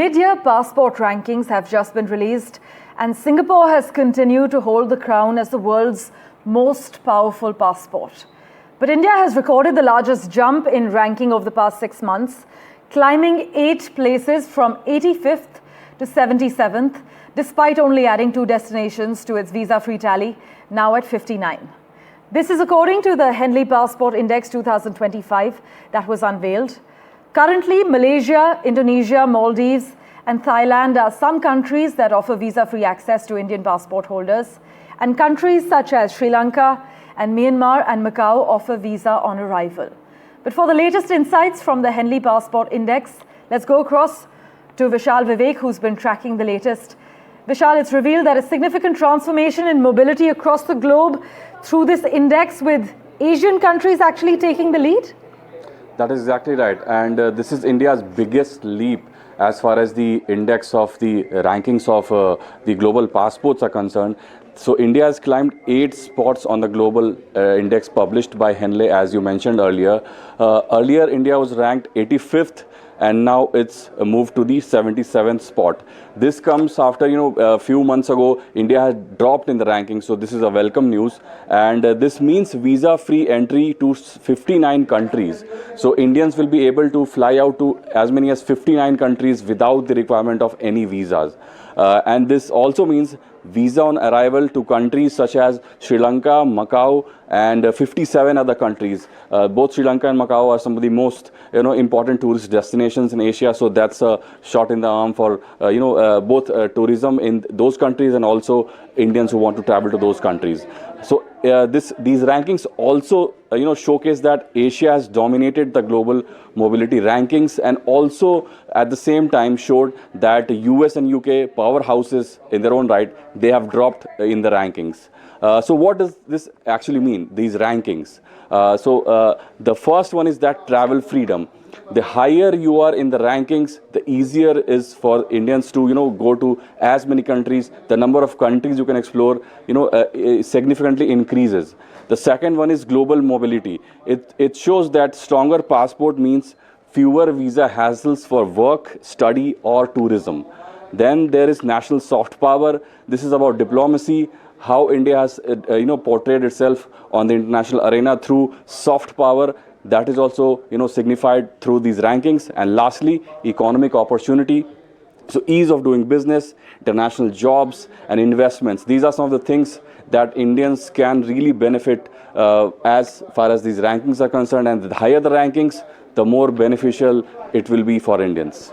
Mid-year passport rankings have just been released, and Singapore has continued to hold the crown as the world's most powerful passport. But India has recorded the largest jump in ranking over the past 6 months, climbing 8 places from 85th to 77th, despite only adding 2 destinations to its visa-free tally, now at 59. This is according to the Henley Passport Index 2025 that was unveiled. Currently, Malaysia, Indonesia, Maldives and Thailand are some countries that offer visa-free access to Indian passport holders, and countries such as Sri Lanka and Myanmar and Macau offer visa on arrival. But for the latest insights from the Henley Passport Index, let's go across to Vishal Vivek, who's been tracking the latest. Vishal, it's revealed that a significant transformation in mobility across the globe through this index, with Asian countries actually taking the lead? That is exactly right, and this is India's biggest leap as far as the index of the rankings of the global passports are concerned. So India has climbed 8 spots on the global index published by Henley, as you mentioned earlier. Earlier, India was ranked 85th, and now it's moved to the 77th spot. This comes after, a few months ago, India had dropped in the ranking, so this is a welcome news. And this means visa-free entry to 59 countries. So Indians will be able to fly out to as many as 59 countries without the requirement of any visas. And this also means visa on arrival to countries such as Sri Lanka, Macau, and 57 other countries. Both Sri Lanka and Macau are some of the most important tourist destinations in Asia. So that's a shot in the arm for both tourism in those countries and also Indians who want to travel to those countries. So these rankings also showcase that Asia has dominated the global mobility rankings, and also at the same time showed that US and UK powerhouses in their own right, they have dropped in the rankings. So what does this actually mean, these rankings? The first one is that travel freedom. The higher you are in the rankings, the easier is for Indians to go to as many countries. The number of countries you can explore significantly increases. The second one is global mobility. It shows that stronger passport means fewer visa hassles for work, study or tourism. Then there is national soft power. This is about diplomacy, how India has portrayed itself on the international arena through soft power. That is also signified through these rankings. And lastly, economic opportunity. So ease of doing business, international jobs and investments. These are some of the things that Indians can really benefit as far as these rankings are concerned. And the higher the rankings, the more beneficial it will be for Indians.